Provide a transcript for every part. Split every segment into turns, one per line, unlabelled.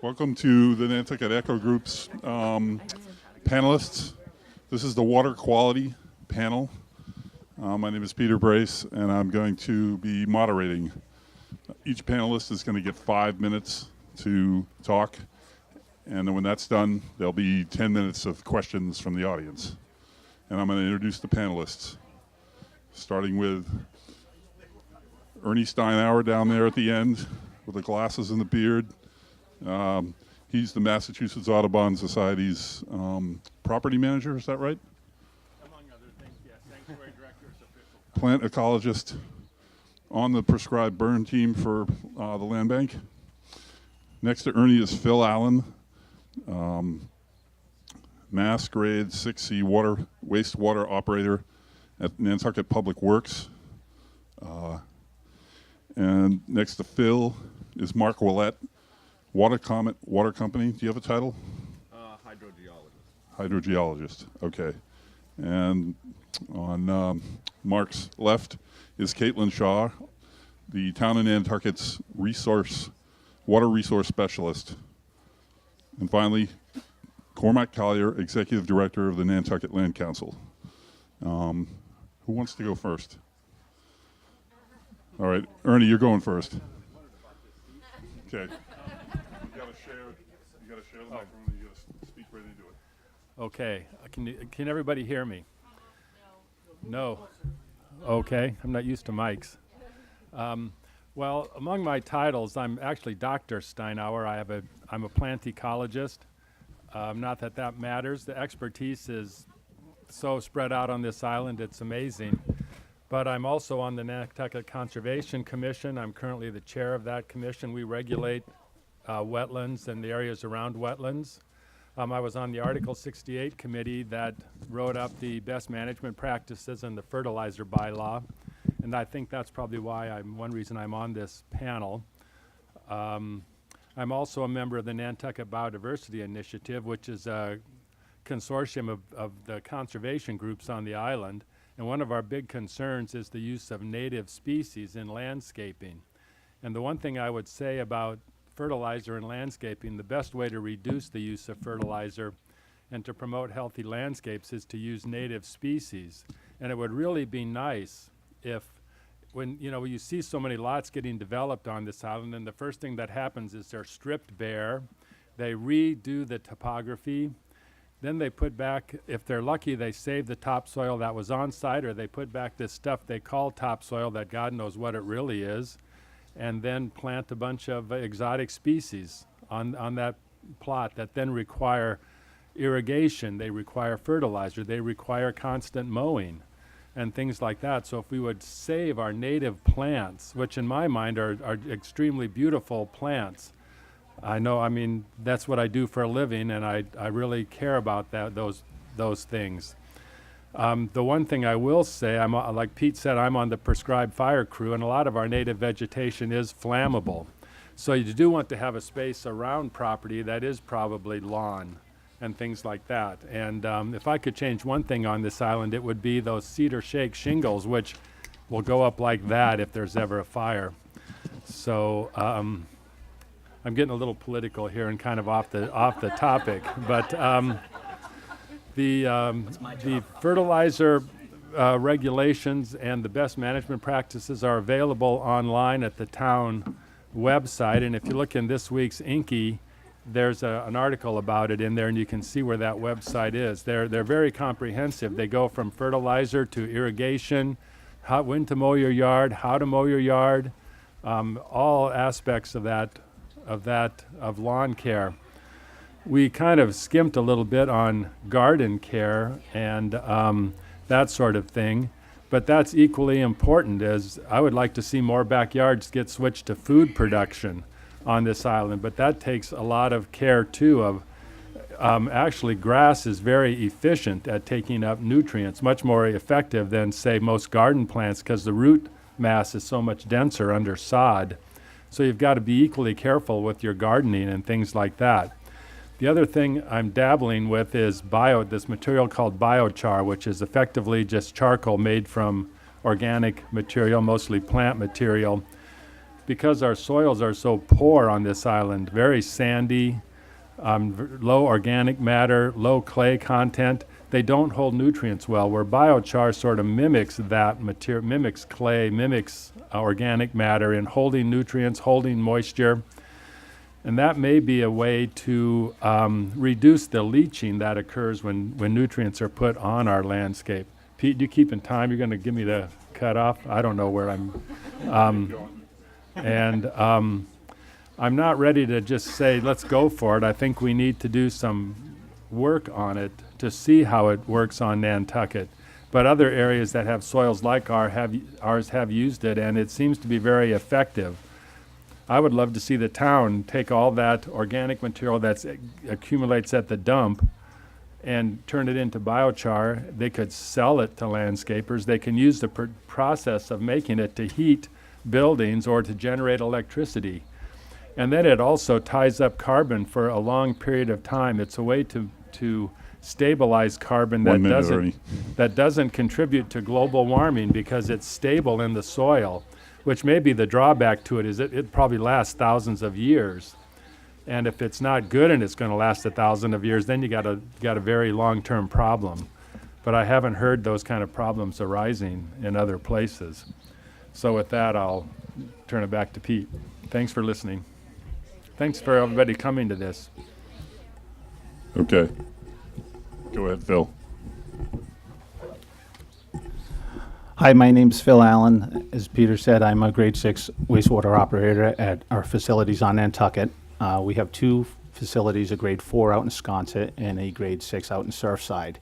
Welcome to the Nantucket Echo Group's panelists. This is the water quality panel. My name is Peter Brace, and I'm going to be moderating. Each panelist is going to get 5 minutes to talk, and then when that's done, there'll be 10 minutes of questions from the audience. And I'm going to introduce the panelists, starting with Ernie Steinhauer down there at the end with the glasses and the beard. He's the Massachusetts Audubon Society's property manager, is that right?
Among other things, yes. Sanctuary director is official.
Plant ecologist on the prescribed burn team for the land bank. Next to Ernie is Phil Allen, Mass Grade 6C wastewater operator at Nantucket Public Works. And next to Phil is Mark Willett, Water Company. Do you have a title?
Hydrogeologist.
Hydrogeologist, okay. And on Mark's left is Caitlin Shaw, the town of Nantucket's water resource specialist. And finally, Cormac Collier, executive director of the Nantucket Land Council. Who wants to go first? All right, Ernie, you're going first. Okay. You gotta share the microphone, and you gotta speak right into it.
Okay. Can everybody hear me? No. Okay. I'm not used to mics. Well, among my titles, I'm actually Dr. Steinhauer. I'm a plant ecologist. Not that that matters. The expertise is so spread out on this island, it's amazing. But I'm also on the Nantucket Conservation Commission. I'm currently the chair of that commission. We regulate wetlands and the areas around wetlands. I was on the Article 68 committee that wrote up the best management practices and the fertilizer bylaw. And I think that's probably one reason I'm on this panel. I'm also a member of the Nantucket Biodiversity Initiative, which is a consortium of the conservation groups on the island. And one of our big concerns is the use of native species in landscaping. And the one thing I would say about fertilizer in landscaping, the best way to reduce the use of fertilizer and to promote healthy landscapes is to use native species. And it would really be nice if, when you see so many lots getting developed on this island, and the first thing that happens is they're stripped bare, they redo the topography, then they put back, if they're lucky, they save the topsoil that was on site, or they put back this stuff they call topsoil that God knows what it really is, and then plant a bunch of exotic species on that plot that then require irrigation, they require fertilizer, they require constant mowing, and things like that. So if we would save our native plants, which in my mind are extremely beautiful plants, that's what I do for a living, and I really care about those things. The one thing I will say, like Pete said, I'm on the prescribed fire crew, and a lot of our native vegetation is flammable. So you do want to have a space around property that is probably lawn and things like that. And if I could change one thing on this island, it would be those cedar shake shingles, which will go up like that if there's ever a fire. So I'm getting a little political here and kind of off the topic, but the fertilizer regulations and the best management practices are available online at the town website. And if you look in this week's Inky, there's an article about it in there, and you can see where that website is. They're very comprehensive. They go from fertilizer to irrigation, when to mow your yard, how to mow your yard, all aspects of lawn care. We kind of skimped a little bit on garden care and that sort of thing, but that's equally important, as I would like to see more backyards get switched to food production on this island, but that takes a lot of care too. Actually, grass is very efficient at taking up nutrients, much more effective than, say, most garden plants, because the root mass is so much denser under sod. So you've got to be equally careful with your gardening and things like that. The other thing I'm dabbling with is this material called biochar, which is effectively just charcoal made from organic material, mostly plant material. because our soils are so poor on this island, very sandy, low organic matter, low clay content, they don't hold nutrients well, where biochar sort of mimics that material, mimics clay, mimics organic matter in holding nutrients, holding moisture. And that may be a way to reduce the leaching that occurs when nutrients are put on our landscape. Pete, you keep in time? You're going to give me the cutoff? I don't know where I'm. I'm not ready to just say, let's go for it. I think we need to do some work on it to see how it works on Nantucket. But other areas that have soils like ours have used it, and it seems to be very effective. I would love to see the town take all that organic material that accumulates at the dump and turn it into biochar. They could sell it to landscapers. They can use the process of making it to heat buildings or to generate electricity. And then it also ties up carbon for a long period of time. It's a way to stabilize carbon that doesn't contribute to global warming because it's stable in the soil, which may be the drawback to it, is it probably lasts thousands of years. And if it's not good and it's going to last 1,000 of years, then you got a very long-term problem. But I haven't heard those kind of problems arising in other places. So with that, I'll turn it back to Pete. Thanks for listening. Thanks for everybody coming to this.
Okay. Go ahead, Phil.
Hi, my name's Phil Allen. As Peter said, I'm a grade 6 wastewater operator at our facilities on Nantucket. We have 2 facilities, a grade 4 out in Sconset and a grade 6 out in Surfside.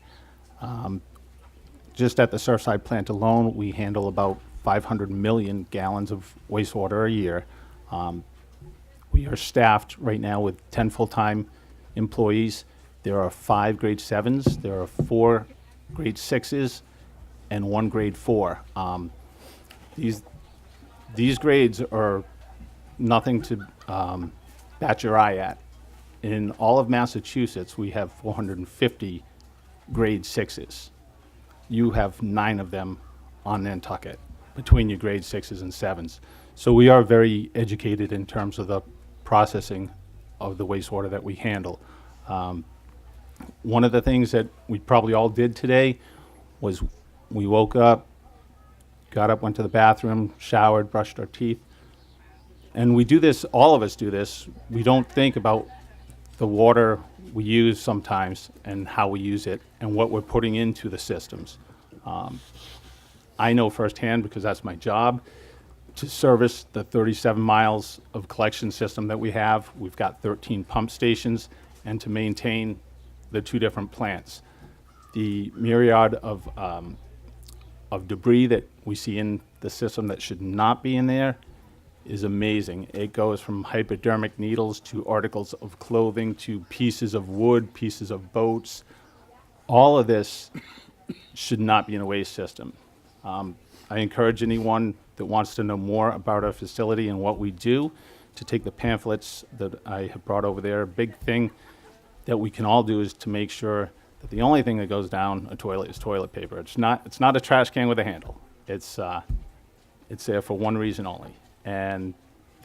Just at the Surfside plant alone, we handle about 500 million gallons of wastewater a year. We are staffed right now with 10 full-time employees. There are 5 grade 7s, there are 4 grade 6s, and 1 grade 4. These grades are nothing to bat your eye at. In all of Massachusetts, we have 450 grade 6s. You have 9 of them on Nantucket between your grade 6s and 7s. So we are very educated in terms of the processing of the wastewater that we handle. One of the things that we probably all did today was we woke up, got up, went to the bathroom, showered, brushed our teeth. And we do this, all of us do this. We don't think about the water we use sometimes and how we use it and what we're putting into the systems. I know firsthand, because that's my job, to service the 37 miles of collection system that we have. We've got 13 pump stations, and to maintain the 2 different plants. The myriad of debris that we see in the system that should not be in there is amazing. It goes from hypodermic needles to articles of clothing to pieces of wood, pieces of boats. All of this should not be in a waste system. I encourage anyone that wants to know more about our facility and what we do to take the pamphlets that I have brought over there. A big thing that we can all do is to make sure that the only thing that goes down a toilet is toilet paper. It's not a trash can with a handle. It's there for one reason only. And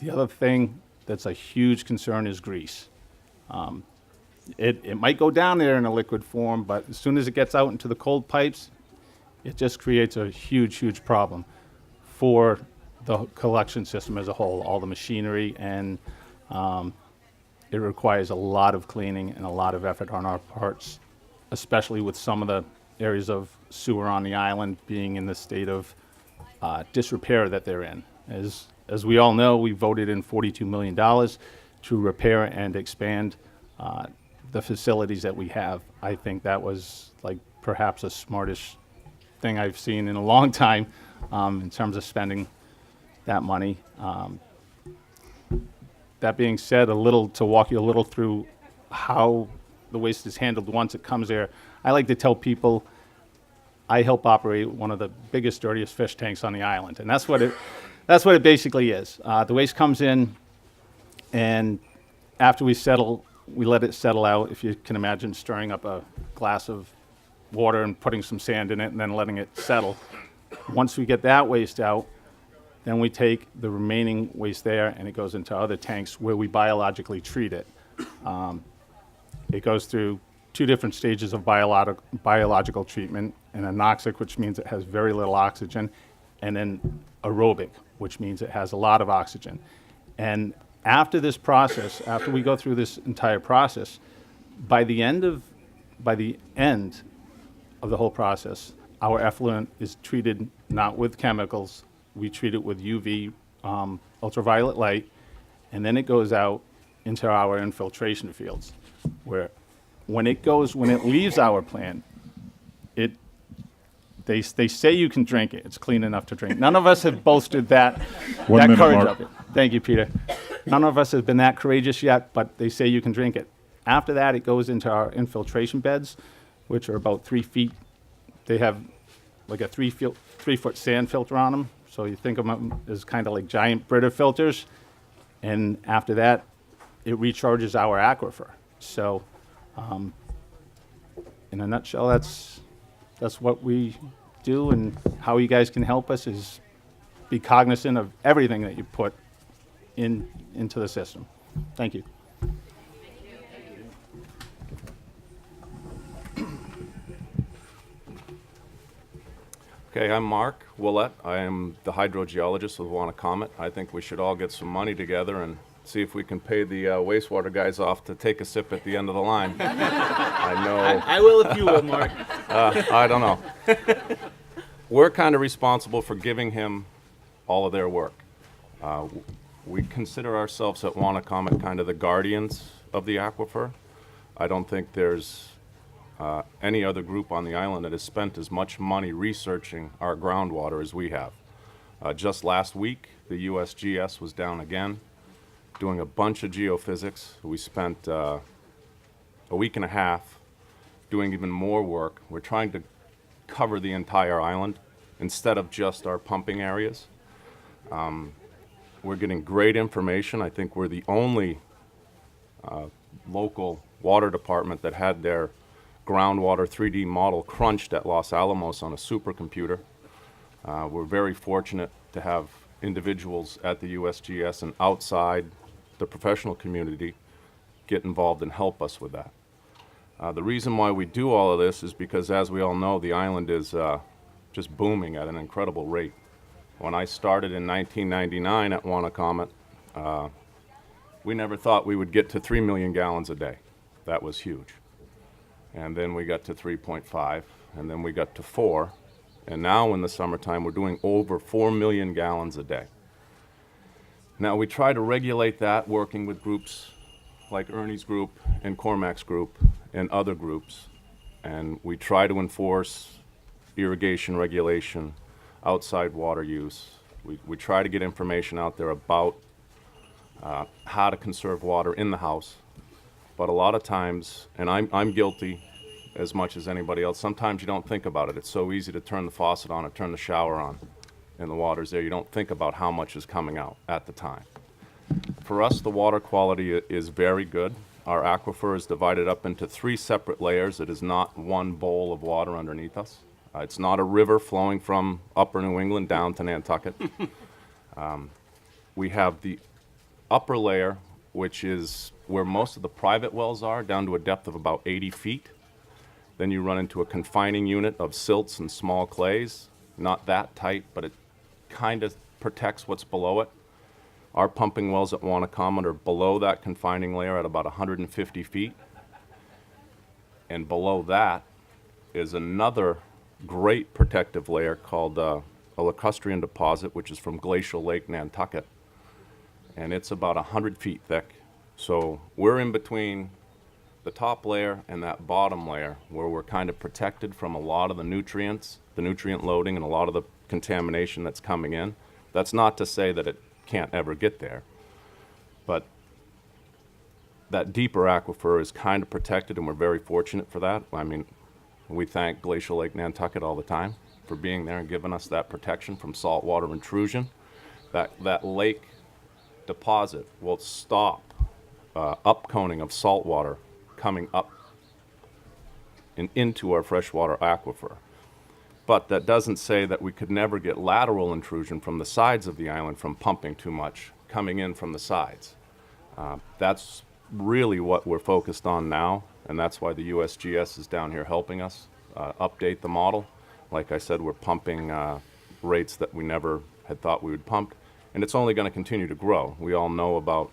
the other thing that's a huge concern is grease. It might go down there in a liquid form, but as soon as it gets out into the cold pipes, it just creates a huge, huge problem for the collection system as a whole, all the machinery, and it requires a lot of cleaning and a lot of effort on our parts, especially with some of the areas of sewer on the island being in the state of disrepair that they're in. As we all know, we voted in $42 million to repair and expand the facilities that we have. I think that was like perhaps the smartest thing I've seen in a long time in terms of spending that money. That being said, to walk you a little through how the waste is handled once it comes there, I like to tell people I help operate one of the biggest, dirtiest fish tanks on the island, and that's what it basically is. The waste comes in, and after we let it settle out. If you can imagine stirring up a glass of water and putting some sand in it and then letting it settle. Once we get that waste out, Then we take the remaining waste there and it goes into other tanks where we biologically treat it. It goes through 2 different stages of biological treatment, an anoxic, which means it has very little oxygen, and then aerobic, which means it has a lot of oxygen. And after this process, after we go through this entire process, by the end of the whole process, our effluent is treated not with chemicals, we treat it with UV ultraviolet light, and then it goes out into our infiltration fields, where when it leaves our plant, they say you can drink it. It's clean enough to drink. None of us have boasted that
minute,
courage
Mark.
of it. Thank you, Peter. None of us have been that courageous yet, but they say you can drink it. After that, it goes into our infiltration beds, which are about 3 feet. They have like a 3-foot sand filter on them. So you think of them as kind of like giant Brita filters. And after that, it recharges our aquifer. So in a nutshell, that's what we do, and how you guys can help us is be cognizant of everything that you put into the system. Thank you.
Okay, I'm Mark Willa. I am the hydrogeologist with Comet. I think we should all get some money together and see if we can pay the wastewater guys off to take a sip at the end of the line. I know.
I will if you will, Mark.
I don't know. We're kind of responsible for giving him all of their work. We consider ourselves at Comet kind of the guardians of the aquifer. I don't think there's any other group on the island that has spent as much money researching our groundwater as we have. Just last week, the USGS was down again, doing a bunch of geophysics. We spent a week and a half doing even more work. We're trying to cover the entire island instead of just our pumping areas. We're getting great information. I think we're the only local water department that had their groundwater 3D model crunched at Los Alamos on a supercomputer. We're very fortunate to have individuals at the USGS and outside the professional community get involved and help us with that. The reason why we do all of this is because, as we all know, the island is just booming at an incredible rate. When I started in 1999 at Comet, we never thought we would get to 3 million gallons a day. That was huge. And then we got to 3.5, and then we got to 4. And now in the summertime, we're doing over 4 million gallons a day. Now, we try to regulate that working with groups like Ernie's group and Cormac's group and other groups. And we try to enforce irrigation regulation, outside water use. We try to get information out there about how to conserve water in the house. But a lot of times, and I'm guilty as much as anybody else, sometimes you don't think about it. It's so easy to turn the faucet on or turn the shower on and the water's there. You don't think about how much is coming out at the time. For us, the water quality is very good. Our aquifer is divided up into 3 separate layers. It is not one bowl of water underneath us. It's not a river flowing from upper New England down to Nantucket. We have the upper layer, which is where most of the private wells are, down to a depth of about 80 feet. Then you run into a confining unit of silts and small clays. Not that tight, but it kind of protects what's below it. Our pumping wells at Comet are below that confining layer at about 150 feet. And below that is another great protective layer called a lacustrine deposit, which is from Glacial Lake, Nantucket. And it's about 100 feet thick. So we're in between the top layer and that bottom layer, where we're kind of protected from a lot of the nutrients, the nutrient loading, and a lot of the contamination that's coming in. That's not to say that it can't ever get there, but that deeper aquifer is kind of protected, and we're very fortunate for that. I mean, we thank Glacial Lake Nantucket all the time for being there and giving us that protection from saltwater intrusion. That lake deposit will stop upconing of saltwater coming up and into our freshwater aquifer. But that doesn't say that we could never get lateral intrusion from the sides of the island from pumping too much, coming in from the sides. That's really what we're focused on now, and that's why the USGS is down here helping us update the model. Like I said, we're pumping rates that we never had thought we would pump, and it's only going to continue to grow. We all know about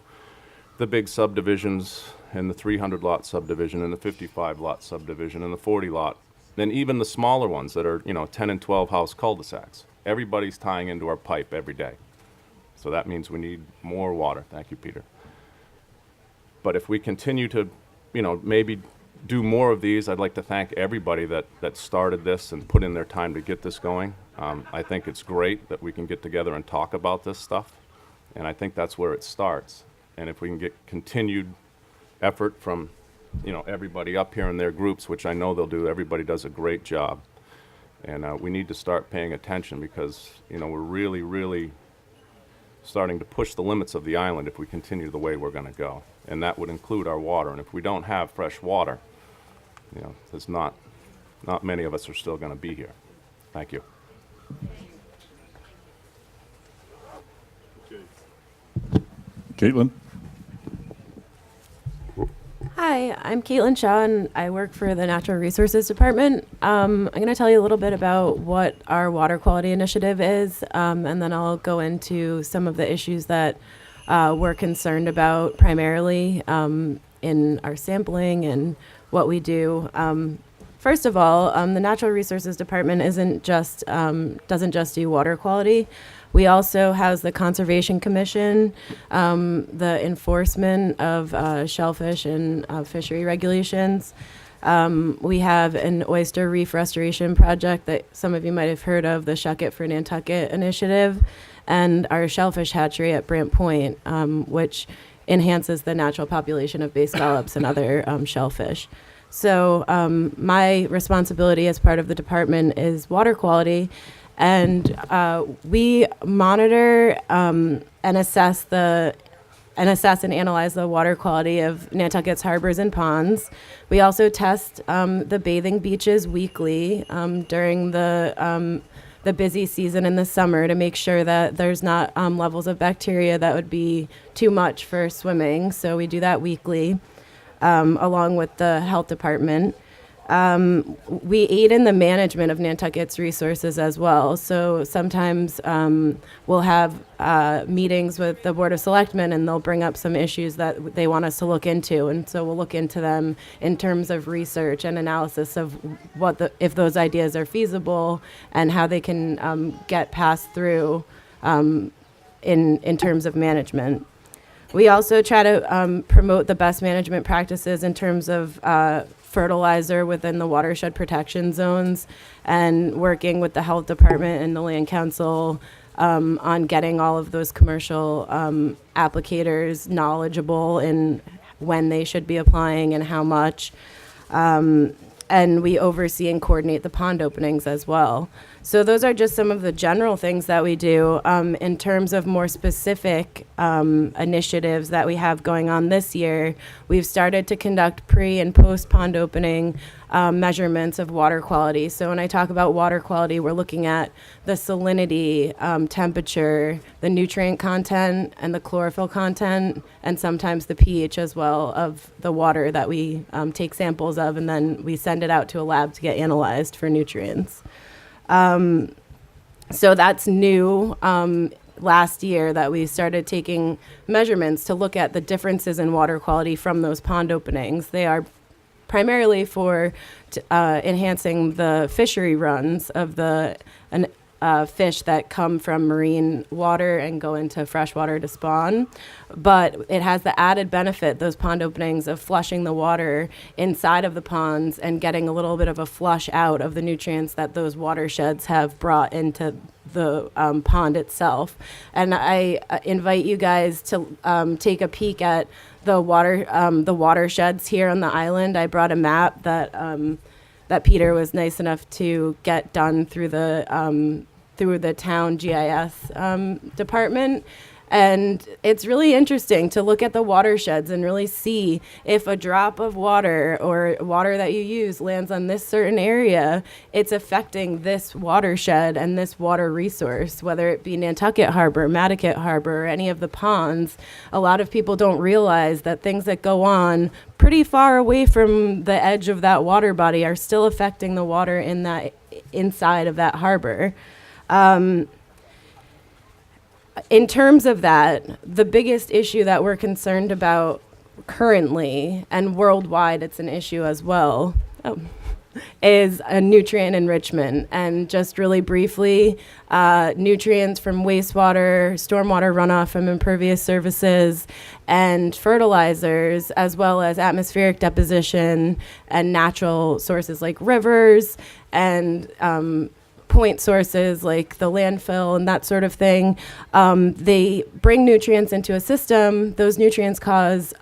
the big subdivisions and the 300-lot subdivision and the 55-lot subdivision and the 40-lot, and even the smaller ones that are, 10 and 12 house cul-de-sacs. Everybody's tying into our pipe every day. So that means we need more water. Thank you, Peter. But if we continue to, maybe do more of these, I'd like to thank everybody that started this and put in their time to get this going. I think it's great that we can get together and talk about this stuff, and I think that's where it starts. And if we can get continued effort from, everybody up here in their groups, which I know they'll do, everybody does a great job. And we need to start paying attention because, we're really, really starting to push the limits of the island if we continue the way we're going to go. And that would include our water. And if we don't have fresh water, there's not many of us are still going to be here. Thank you.
Caitlin?
Hi, I'm Caitlin Shaw, and I work for the Natural Resources Department. I'm going to tell you a little bit about what our water quality initiative is, and then I'll go into some of the issues that we're concerned about primarily in our sampling and what we do. First of all, the Natural Resources Department doesn't just do water quality. We also house the Conservation Commission, the enforcement of shellfish and fishery regulations. We have an oyster reef restoration project that some of you might have heard of, the Shuck It for Nantucket initiative, and our shellfish hatchery at Brant Point, which enhances the natural population of bay scallops and other shellfish. So my responsibility as part of the department is water quality. And we monitor and assess and analyze the water quality of Nantucket's harbors and ponds. We also test the bathing beaches weekly during the busy season in the summer to make sure that there's not levels of bacteria that would be too much for swimming. So we do that weekly, along with the health department. We aid in the management of Nantucket's resources as well. So sometimes we'll have meetings with the Board of Selectmen, and they'll bring up some issues that they want us to look into. And so we'll look into them in terms of research and analysis of if those ideas are feasible and how they can get passed through in terms of management. We also try to promote the best management practices in terms of fertilizer within the watershed protection zones, and working with the health department and the land council on getting all of those commercial applicators knowledgeable in when they should be applying and how much. And we oversee and coordinate the pond openings as well. So those are just some of the general things that we do. In terms of more specific initiatives that we have going on this year, we've started to conduct pre and post pond opening measurements of water quality. So when I talk about water quality, we're looking at the salinity, temperature, the nutrient content, and the chlorophyll content, and sometimes the pH as well of the water that we take samples of, and then we send it out to a lab to get analyzed for nutrients. So that's new last year that we started taking measurements to look at the differences in water quality from those pond openings. They are primarily for enhancing the fishery runs of the fish that come from marine water and go into freshwater to spawn. But it has the added benefit, those pond openings, of flushing the water inside of the ponds and getting a little bit of a flush out of the nutrients that those watersheds have brought into the pond itself. And I invite you guys to take a peek at the watersheds here on the island. I brought a map that Peter was nice enough to get done through the town GIS department. And it's really interesting to look at the watersheds and really see if a drop of water or water that you use lands on this certain area, it's affecting this watershed and this water resource, whether it be Nantucket Harbor, Nantucket Harbor, or any of the ponds. A lot of people don't realize that things that go on pretty far away from the edge of that water body are still affecting the water in that inside of that harbor. In terms of that, the biggest issue that we're concerned about currently, and worldwide it's an issue as well, is a nutrient enrichment. And just really briefly, nutrients from wastewater, stormwater runoff from impervious surfaces, and fertilizers, as well as atmospheric deposition and natural sources like rivers and point sources like the landfill and that sort of thing. They bring nutrients into a system. Those nutrients cause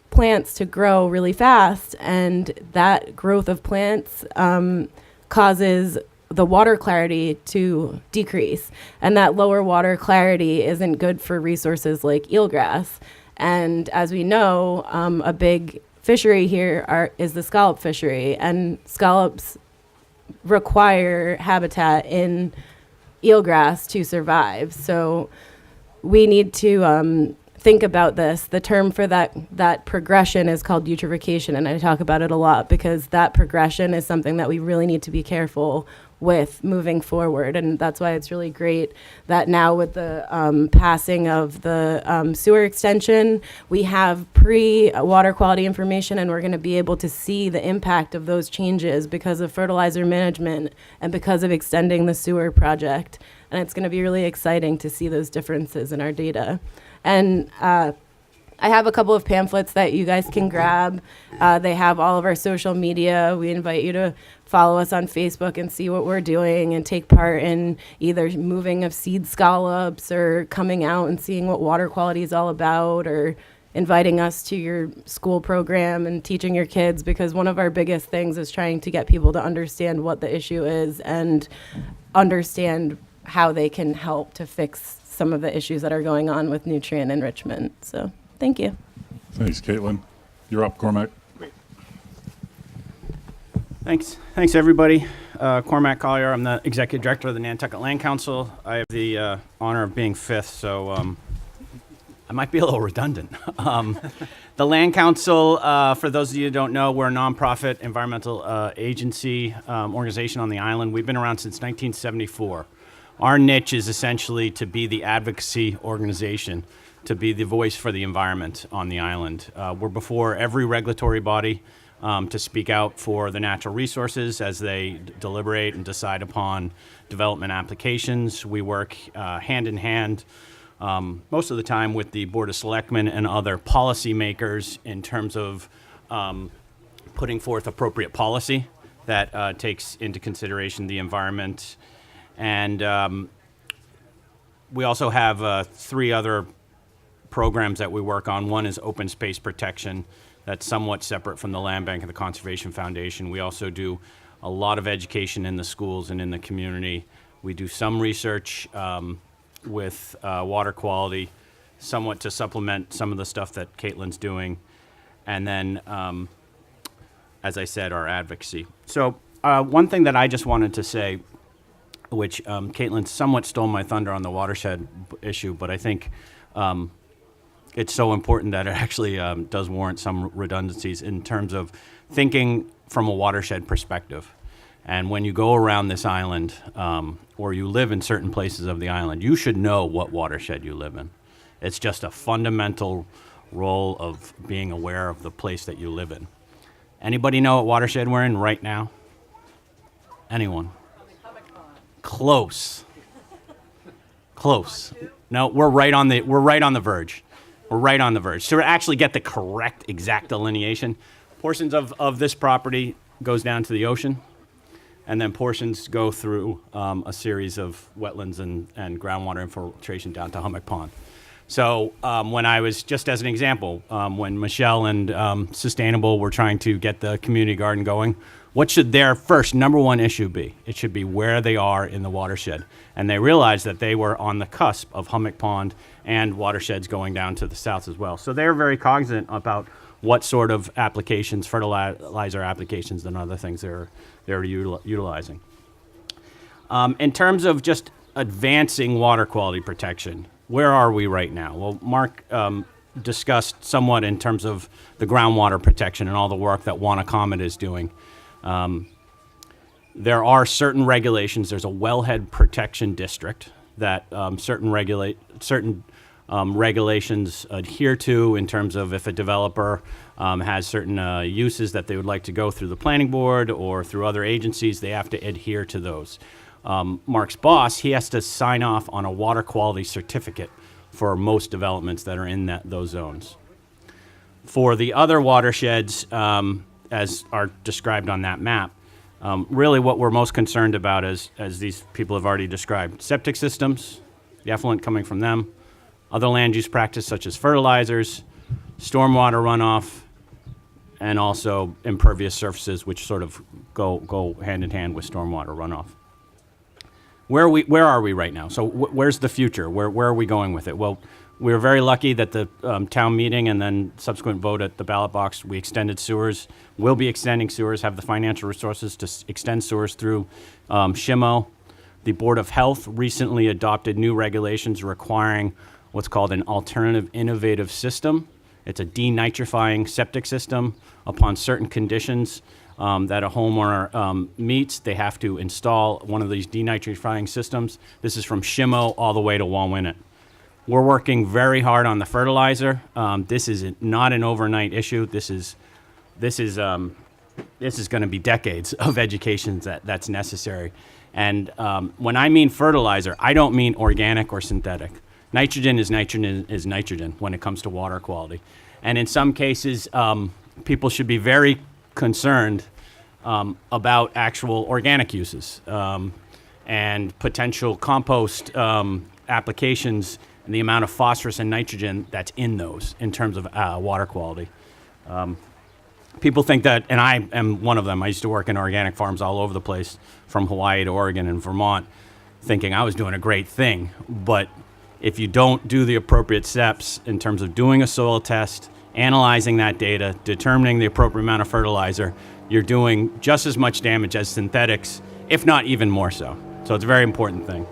plants to grow really fast, and that growth of plants causes the water clarity to decrease. And that lower water clarity isn't good for resources like eelgrass. And as we know, a big fishery here is the scallop fishery, and scallops require habitat in eelgrass to survive. So we need to think about this. The term for that progression is called eutrophication, and I talk about it a lot because that progression is something that we really need to be careful with moving forward. And that's why it's really great that now with the passing of the sewer extension, we have pre-water quality information, and we're going to be able to see the impact of those changes because of fertilizer management and because of extending the sewer project. And it's going to be really exciting to see those differences in our data. And I have a couple of pamphlets that you guys can grab. They have all of our social media. We invite you to follow us on Facebook and see what we're doing and take part in either moving of seed scallops or coming out and seeing what water quality is all about, or inviting us to your school program and teaching your kids, because one of our biggest things is trying to get people to understand what the issue is and understand how they can help to fix some of the issues that are going on with nutrient enrichment. So thank you.
Thanks, Caitlin. You're up, Cormac.
Thanks, everybody. Cormac Collier. I'm the Executive Director of the Nantucket Land Council. I have the honor of being fifth, so I might be a little redundant. The Land Council, for those of you who don't know, we're a nonprofit environmental agency organization on the island. We've been around since 1974. Our niche is essentially to be the advocacy organization, to be the voice for the environment on the island. We're before every regulatory body to speak out for the natural resources as they deliberate and decide upon development applications. We work hand in hand most of the time with the Board of Selectmen and other policymakers in terms of putting forth appropriate policy that takes into consideration the environment. And we also have 3 other programs that we work on. One is open space protection. That's somewhat separate from the Land Bank and the Conservation Foundation. We also do a lot of education in the schools and in the community. We do some research with water quality, somewhat to supplement some of the stuff that Caitlin's doing. And then, as I said, our advocacy. So one thing that I just wanted to say, which Caitlin somewhat stole my thunder on the watershed issue, but I think it's so important that it actually does warrant some redundancies in terms of thinking from a watershed perspective. And when you go around this island, or you live in certain places of the island, you should know what watershed you live in. It's just a fundamental role of being aware of the place that you live in. Anybody know what watershed we're in right now? Anyone? Close. No, we're right on the verge. We're right on the verge. To actually get the correct, exact delineation, portions of this property goes down to the ocean, and then portions go through a series of wetlands and groundwater infiltration down to Hummock Pond. So when I was, just as an example, when Michelle and Sustainable were trying to get the community garden going, what should their first number one issue be? It should be where they are in the watershed. And they realized that they were on the cusp of Hummock Pond and watersheds going down to the south as well. So they're very cognizant about what sort of applications, fertilizer applications and other things they're utilizing. In terms of just advancing water quality protection, where are we right now? Well, Mark discussed somewhat in terms of the groundwater protection and all the work that Wanna is doing. There are certain regulations. There's a wellhead protection district that certain regulations adhere to in terms of if a developer has certain uses that they would like to go through the planning board or through other agencies, they have to adhere to those. Mark's boss, he has to sign off on a water quality certificate for most developments that are in those zones. For the other watersheds, as are described on that map, really what we're most concerned about is, as these people have already described, septic systems, the effluent coming from them, other land use practices such as fertilizers, stormwater runoff, and also impervious surfaces, which sort of go hand in hand with stormwater runoff. Where are we right now? So where's the future? Where are we going with it? Well, we were very lucky that the town meeting and then subsequent vote at the ballot box, we extended sewers. We'll be extending sewers, have the financial resources to extend sewers through SHMO. The Board of Health recently adopted new regulations requiring what's called an alternative innovative system. It's a denitrifying septic system. Upon certain conditions that a homeowner meets, they have to install one of these denitrifying systems. This is from SHMO all the way to Wauwinet. We're working very hard on the fertilizer. This is not an overnight issue. This is going to be decades of education that's necessary. And when I mean fertilizer, I don't mean organic or synthetic. Nitrogen is nitrogen when it comes to water quality. And in some cases, people should be very concerned about actual organic uses and potential compost applications and the amount of phosphorus and nitrogen that's in those in terms of water quality. People think that, and I am one of them, I used to work in organic farms all over the place, from Hawaii to Oregon and Vermont, thinking I was doing a great thing. But if you don't do the appropriate steps in terms of doing a soil test, analyzing that data, determining the appropriate amount of fertilizer, you're doing just as much damage as synthetics, if not even more so. So it's a very important thing.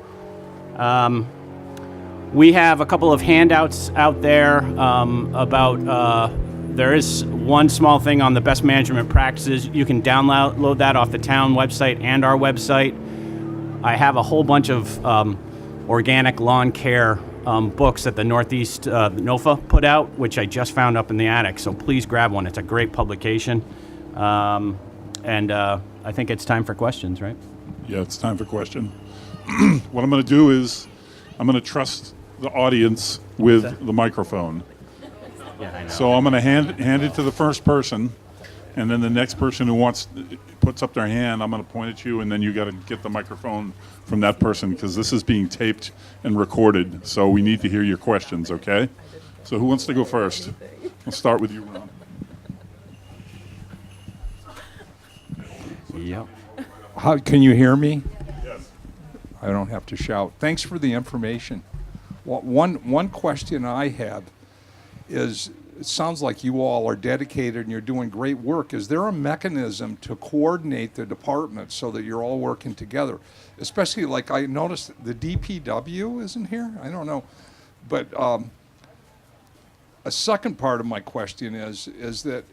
We have a couple of handouts out there about, there is one small thing on the best management practices. You can download that off the town website and our website. I have a whole bunch of organic lawn care books that the Northeast NOFA put out, which I just found up in the attic. So please grab one. It's a great publication. And I think it's time for questions, right?
Yeah, it's time for question. What I'm going to do is I'm going to trust the audience with the microphone.
Yeah, I know.
So I'm going to hand it to the first person, and then the next person who puts up their hand, I'm going to point at you, and then you got to get the microphone from that person, because this is being taped and recorded. So we need to hear your questions, okay? So who wants to go first? We'll start with you, Ron.
Yep.
How, can you hear me?
Yes.
I don't have to shout. Thanks for the information. Well, one question I have is, it sounds like you all are dedicated and you're doing great work. Is there a mechanism to coordinate the departments so that you're all working together? Especially, like, I noticed the DPW isn't here. I don't know. But a second part of my question is that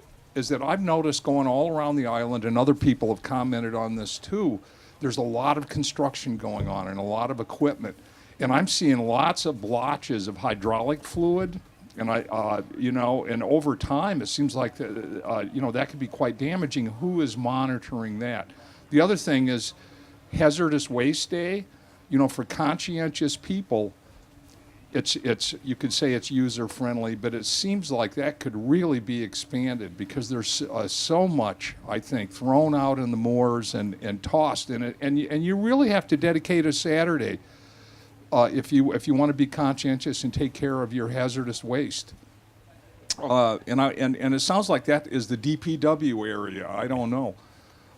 I've noticed going all around the island, and other people have commented on this too, there's a lot of construction going on and a lot of equipment. And I'm seeing lots of blotches of hydraulic fluid. And and over time, it seems like, that could be quite damaging. Who is monitoring that? The other thing is hazardous waste day. For conscientious people, it's you could say it's user friendly, but it seems like that could really be expanded, because there's so much, I think, thrown out in the moors and tossed in it, and you really have to dedicate a Saturday if you want to be conscientious and take care of your hazardous waste. And it sounds like that is the DPW area. I don't know.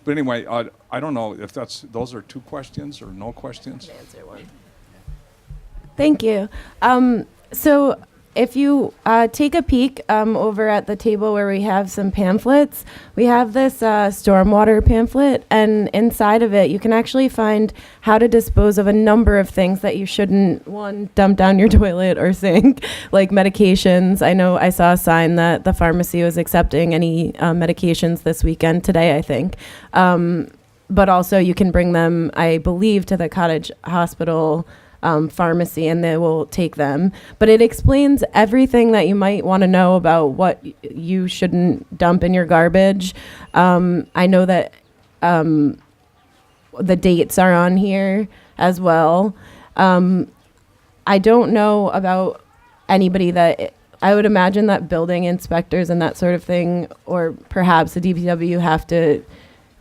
But anyway, I don't know if those are two questions or no questions.
Answer one. Thank you. So if you take a peek over at the table where we have some pamphlets, we have this stormwater pamphlet, and inside of it you can actually find how to dispose of a number of things that you shouldn't, one, dump down your toilet or sink, like medications. I know I saw a sign that the pharmacy was accepting any medications this weekend, today I think. But also you can bring them, I believe, to the Cottage Hospital pharmacy, and they will take them. But it explains everything that you might want to know about what you shouldn't dump in your garbage. I know that the dates are on here as well. I don't know about anybody that, I would imagine that building inspectors and that sort of thing, or perhaps the DPW, have to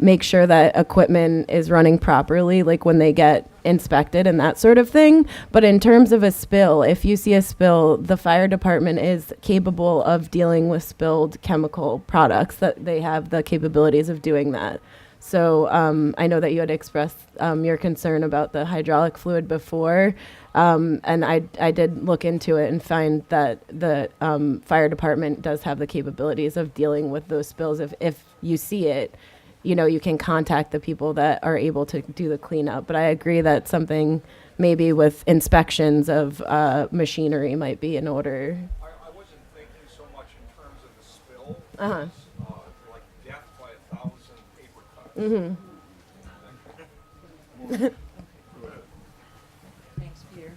make sure that equipment is running properly, like when they get inspected and that sort of thing. But in terms of a spill, if you see a spill, the fire department is capable of dealing with spilled chemical products, that they have the capabilities of doing that. So I know that you had expressed your concern about the hydraulic fluid before, and I did look into it and find that the fire department does have the capabilities of dealing with those spills. If you see it, you know, you can contact the people that are able to do the cleanup. But I agree that something maybe with inspections of machinery might be in order.
I wasn't thinking so much in terms of the spill. Like death by 1,000 paper cuts.
Thanks, Peter.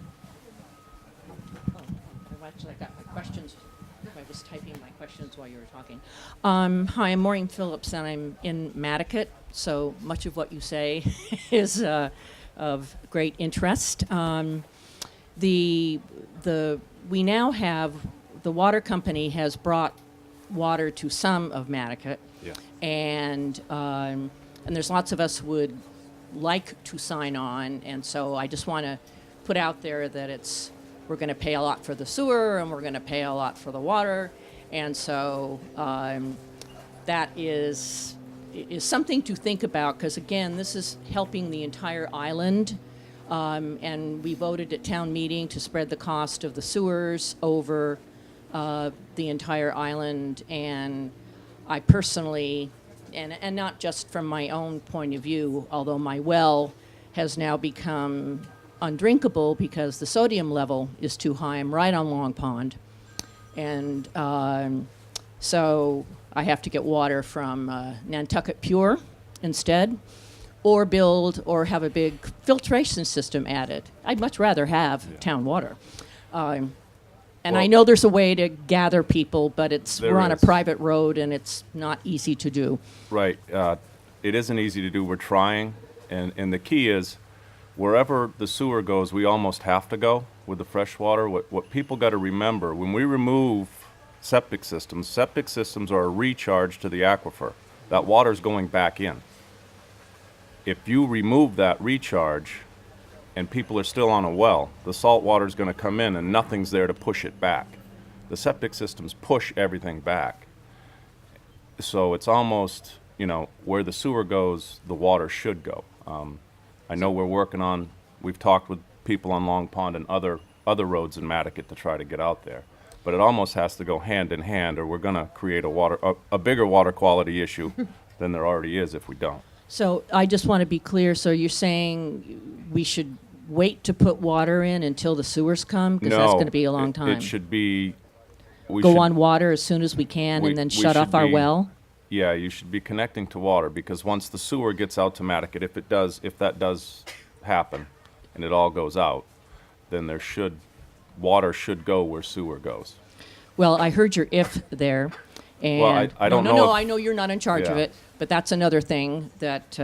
Oh, I got my questions. I was typing my questions while you were talking. Hi, I'm Maureen Phillips, and I'm in Nantucket, so much of what you say is of great interest. We now have, the water company has brought water to some of Nantucket,
Yeah.
and there's lots of us would like to sign on, and so I just want to put out there that we're going to pay a lot for the sewer, and we're going to pay a lot for the water, and so that is something to think about, because again, this is helping the entire island, and we voted at town meeting to spread the cost of the sewers over the entire island, and I personally, and not just from my own point of view, although my well has now become undrinkable because the sodium level is too high. I'm right on Long Pond. And so I have to get water from Nantucket Pure instead, or have a big filtration system added. I'd much rather have town water. And I know there's a way to gather people, but we're on a private road and it's not easy to do.
Right. It isn't easy to do. We're trying. And the key is, wherever the sewer goes, we almost have to go with the fresh water. What people got to remember, when we remove septic systems are a recharge to the aquifer. That water's going back in. If you remove that recharge and people are still on a well, the salt water's going to come in and nothing's there to push it back. The septic systems push everything back. So it's almost, where the sewer goes, the water should go. I know we've talked with people on Long Pond and other roads in Nantucket to try to get out there. But it almost has to go hand in hand, or we're going to create a bigger water quality issue than there already is if we don't.
So I just want to be clear. So you're saying we should wait to put water in until the sewers come? Because that's going to be a long time.
It should be...
Go on water as soon as we can and then shut off our well?
Yeah, you should be connecting to water, because once the sewer gets out to Nantucket, if that does happen and it all goes out, then water should go where sewer goes.
Well, I heard your if there. And
Well, I don't know
No,
if-
I know you're not in charge of
Yeah.
it, but that's another thing that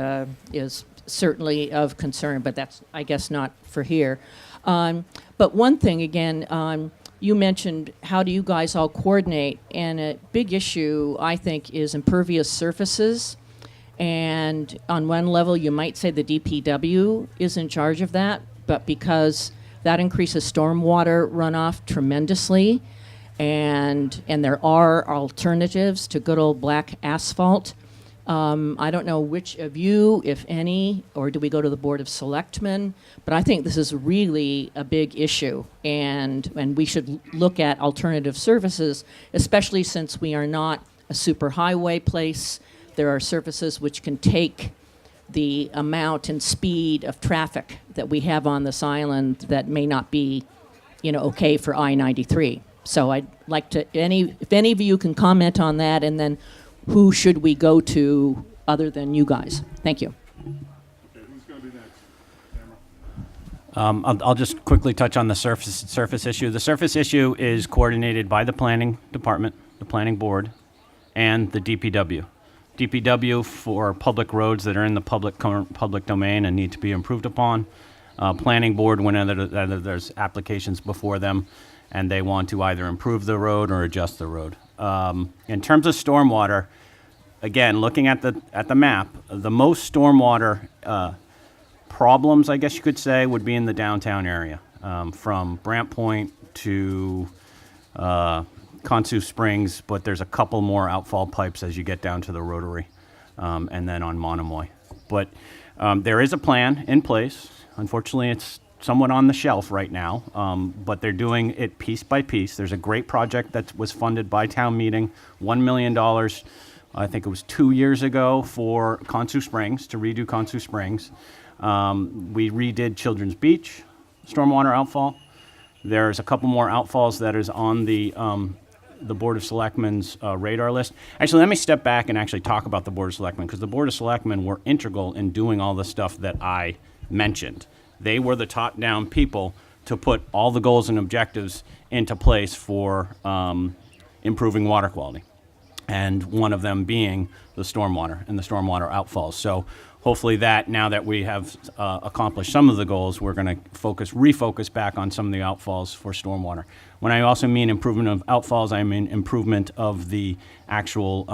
is certainly of concern, but that's, I guess, not for here. But one thing, again, you mentioned how do you guys all coordinate, and a big issue, I think, is impervious surfaces. And on one level, you might say the DPW is in charge of that, but because That increases stormwater runoff tremendously, and there are alternatives to good old black asphalt. I don't know which of you, if any, or do we go to the Board of Selectmen, but I think this is really a big issue, and we should look at alternative services, especially since we are not a superhighway place. There are services which can take the amount and speed of traffic that we have on this island that may not be, okay for I-93. So I'd like to, if any of you can comment on that, and then who should we go to other than you guys? Thank you.
Okay, who's going to be next? Tamara?
I'll just quickly touch on the surface issue. The surface issue is coordinated by the planning department, the planning board, and the DPW. DPW for public roads that are in the public domain and need to be improved upon. Planning board whenever there's applications before them and they want to either improve the road or adjust the road. In terms of stormwater, again, looking at the map, the most stormwater problems, I guess you could say, would be in the downtown area, from Brant Point to Consu Springs, but there's a couple more outfall pipes as you get down to the Rotary, and then on Monomoy. But there is a plan in place. Unfortunately, it's somewhat on the shelf right now, but they're doing it piece by piece. There's a great project that was funded by town meeting, $1 million, I think it was 2 years ago, for Consu Springs, to redo Consu Springs. We redid Children's Beach, stormwater outfall. There's a couple more outfalls that is on the Board of Selectmen's radar list. Actually, let me step back and actually talk about the Board of Selectmen, because the Board of Selectmen were integral in doing all the stuff that I mentioned. They were the top-down people to put all the goals and objectives into place for improving water quality, and one of them being the stormwater and the stormwater outfalls. So hopefully that, now that we have accomplished some of the goals, we're going to refocus back on some of the outfalls for stormwater. When I also mean improvement of outfalls, I mean improvement of the actual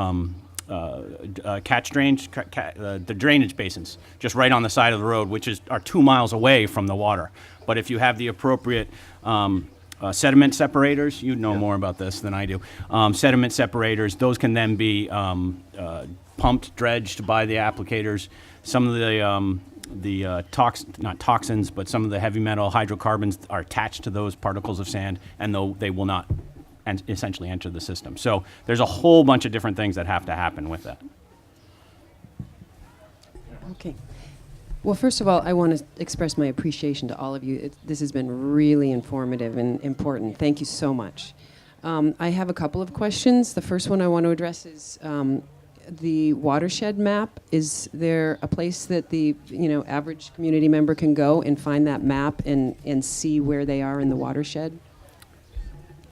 the drainage basins, just right on the side of the road, which are 2 miles away from the water. But if you have the appropriate sediment separators, you know more about this than I do. Sediment separators, those can then be pumped, dredged by the applicators. Some of not toxins, but some of the heavy metal hydrocarbons are attached to those particles of sand, and they will not essentially enter the system. So there's a whole bunch of different things that have to happen with that.
Okay. Well, first of all, I want to express my appreciation to all of you. This has been really informative and important. Thank you so much. I have a couple of questions. The first one I want to address is the Watershed Map. Is there a place that the average community member can go and find that map and see where they are in the watershed?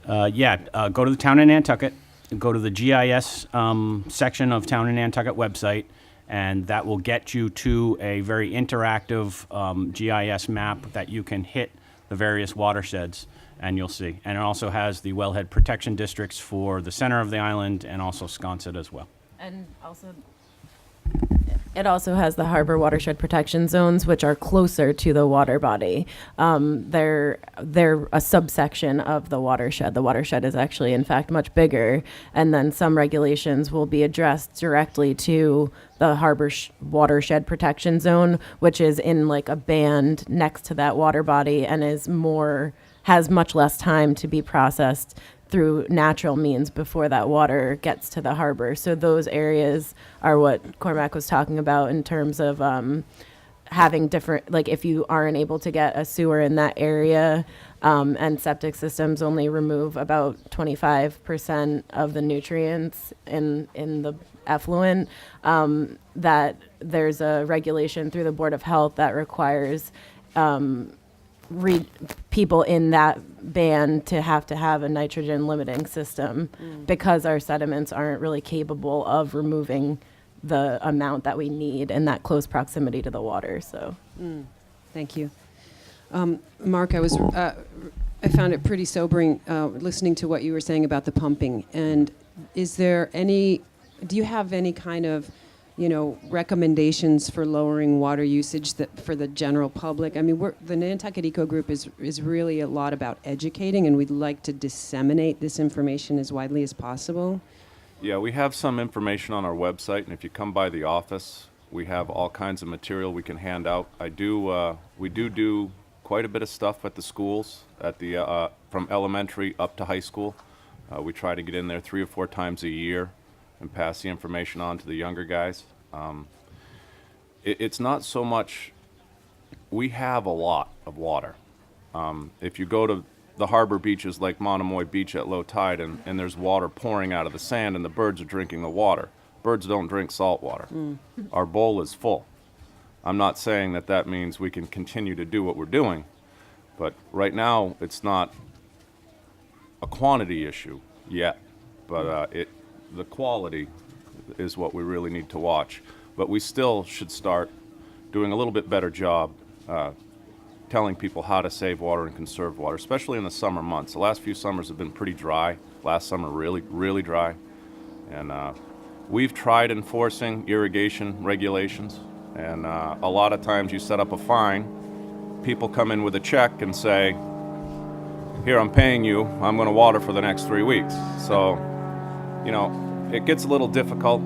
Go to the Town of Nantucket, go to the GIS section of Town of Nantucket website, and that will get you to a very interactive GIS map that you can hit the various watersheds, and you'll see. And it also has the wellhead protection districts for the center of the island and also Sconset as well.
And it also has the harbor watershed protection zones, which are closer to the water body. They're a subsection of the watershed. The watershed is actually, in fact, much bigger. And then some regulations will be addressed directly to the harbor watershed protection zone, which is in like a band next to that water body and has much less time to be processed through natural means before that water gets to the harbor. So those areas are what Cormac was talking about in terms of having different, like if you aren't able to get a sewer in that area, and septic systems only remove about 25% of the nutrients in the effluent, that there's a regulation through the Board of Health that requires people in that band to have a nitrogen limiting system because our sediments aren't really capable of removing the amount that we need in that close proximity to the water. So,
Thank you. Mark, I found it pretty sobering listening to what you were saying about the pumping. And do you have any kind of recommendations for lowering water usage for the general public. I mean, the Nantucket Eco Group is really a lot about educating, and we'd like to disseminate this information as widely as possible.
Yeah, we have some information on our website, and if you come by the office, we have all kinds of material we can hand out. We do quite a bit of stuff at the schools, from elementary up to high school. We try to get in there 3 or 4 times a year and pass the information on to the younger guys. It's not so much, we have a lot of water. If you go to the harbor beaches like Monomoy Beach at low tide and there's water pouring out of the sand and the birds are drinking the water. Birds don't drink salt water. Our bowl is full. I'm not saying that means we can continue to do what we're doing, but right now it's not a quantity issue yet, but the quality is what we really need to watch. But we still should start doing a little bit better job telling people how to save water and conserve water, especially in the summer months. The last few summers have been pretty dry. Last summer really, really dry. And we've tried enforcing irrigation regulations, and a lot of times you set up a fine, people come in with a check and say, here, I'm paying you, I'm going to water for the next 3 weeks. So, it gets a little difficult,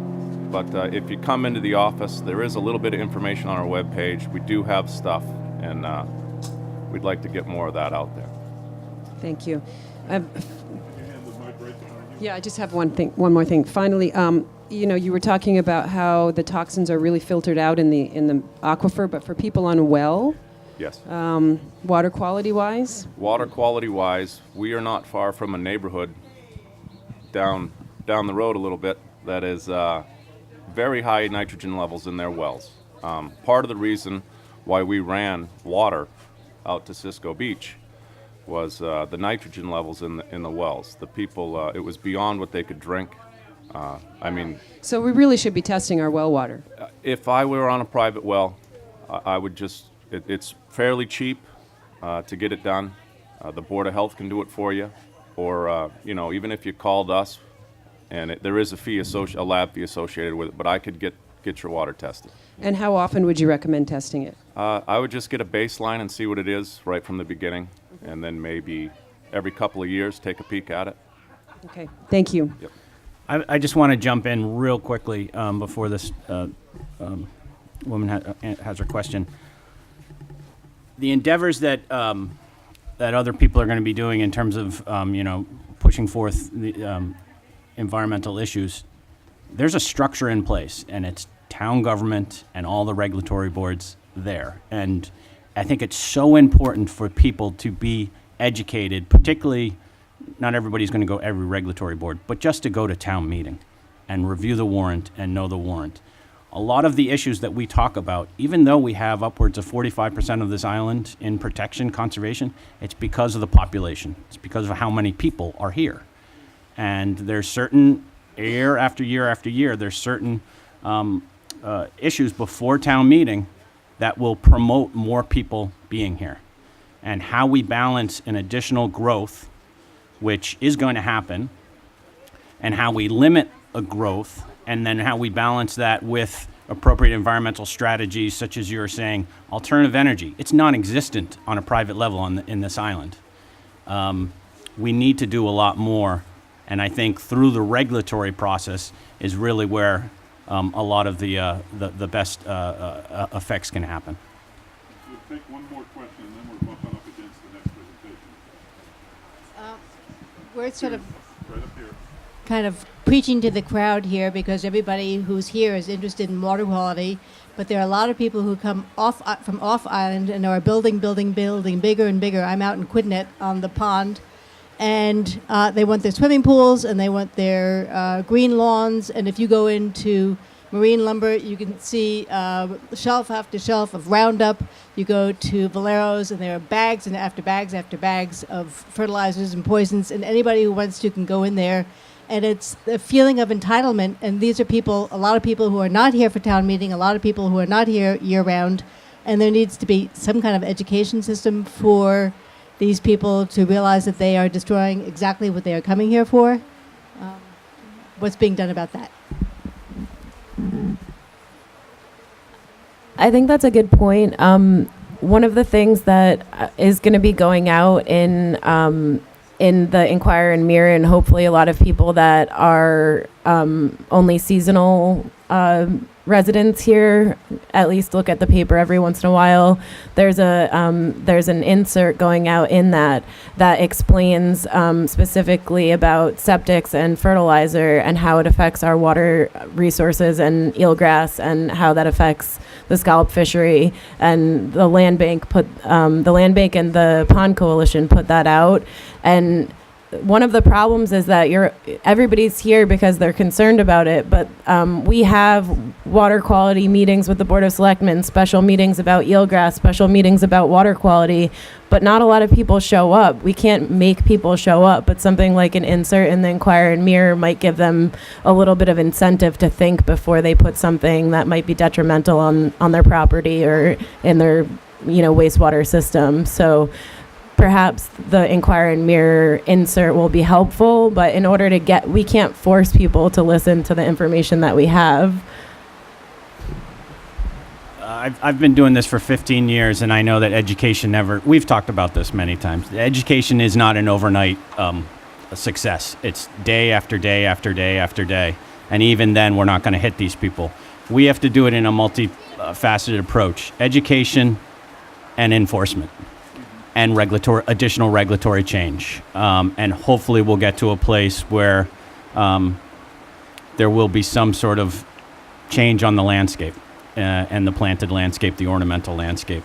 but if you come into the office, there is a little bit of information on our webpage. We do have stuff, and we'd like to get more of that out there.
Thank you. Yeah, I just have one more thing. Finally, you were talking about how the toxins are really filtered out in the aquifer, but for people on well,
Yes.
Water quality-wise?
Water quality-wise, we are not far from a neighborhood down the road a little bit that is very high nitrogen levels in their wells. Part of the reason why we ran water out to Cisco Beach was the nitrogen levels in the wells. The people, it was beyond what they could drink.
So we really should be testing our well water.
If I were on a private well, I would just, it's fairly cheap to get it done. The Board of Health can do it for you. Or, even if you called us, and there is a lab fee associated with it, but I could get your water tested.
And how often would you recommend testing it?
I would just get a baseline and see what it is right from the beginning, and then maybe every couple of years take a peek at it.
Okay, thank you.
Yep.
I just want to jump in real quickly before this woman has her question. The endeavors that other people are going to be doing in terms of pushing forth the environmental issues, there's a structure in place, and it's town government and all the regulatory boards there. And I think it's so important for people to be educated, particularly, not everybody's going to go every regulatory board, but just to go to town meeting and review the warrant and know the warrant. A lot of the issues that we talk about, even though we have upwards of 45% of this island in protection, conservation, it's because of the population. It's because of how many people are here. And there's certain, year after year after year, there's certain issues before town meeting that will promote more people being here. And how we balance an additional growth, which is going to happen, and how we limit a growth, and then how we balance that with appropriate environmental strategies, such as you were saying, alternative energy. It's non-existent on a private level in this island. We need to do a lot more, and I think through the regulatory process is really where a lot of the best effects can happen.
We'll take one more question, and then we're bumping up against the next presentation.
We're sort of
Right up here.
kind of preaching to the crowd here because everybody who's here is interested in water quality, but there are a lot of people who come from off island and are building bigger and bigger. I'm out in Quidnet on the pond, and they want their swimming pools and they want their green lawns. And if you go into marine lumber, you can see shelf after shelf of Roundup. You go to Valero's and there are bags and after bags after bags of fertilizers and poisons, and anybody who wants to can go in there. And it's the feeling of entitlement, and these are people, a lot of people who are not here for town meeting, a lot of people who are not here year-round, and there needs to be some kind of education system for these people to realize that they are destroying exactly what they are coming here for. What's being done about that?
I think that's a good point. One of the things that is going to be going out in the Inquirer and Mirror, and hopefully a lot of people that are only seasonal residents here at least look at the paper every once in a while. There's an insert going out in that explains specifically about septics and fertilizer and how it affects our water resources and eelgrass and how that affects the scallop fishery. And the land bank and the Pond Coalition put that out. And one of the problems is that everybody's here because they're concerned about it, but we have water quality meetings with the Board of Selectmen, special meetings about eelgrass, special meetings about water quality, but not a lot of people show up. We can't make people show up, but something like an insert in the Inquirer and Mirror might give them a little bit of incentive to think before they put something that might be detrimental on their property or in their wastewater system. So perhaps the Inquirer and Mirror insert will be helpful, but in order to we can't force people to listen to the information that we have.
I've been doing this for 15 years, and I know that education we've talked about this many times. Education is not an overnight success. It's day after day after day after day. And even then, we're not going to hit these people. We have to do it in a multifaceted approach: education and enforcement. And additional regulatory change. And hopefully we'll get to a place where there will be some sort of change on the landscape and the planted landscape, the ornamental landscape.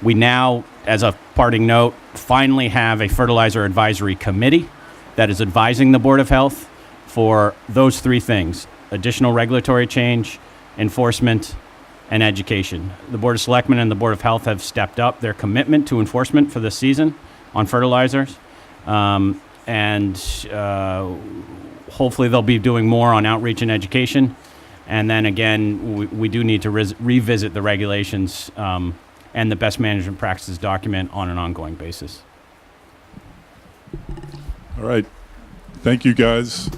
We now, as a parting note, finally have a fertilizer advisory committee that is advising the Board of Health for those three things: additional regulatory change, enforcement, and education. The Board of Selectmen and the Board of Health have stepped up their commitment to enforcement for this season on fertilizers. And hopefully they'll be doing more on outreach and education. And then again, we do need to revisit the regulations and the best management practices document on an ongoing basis.
All right. Thank you, guys.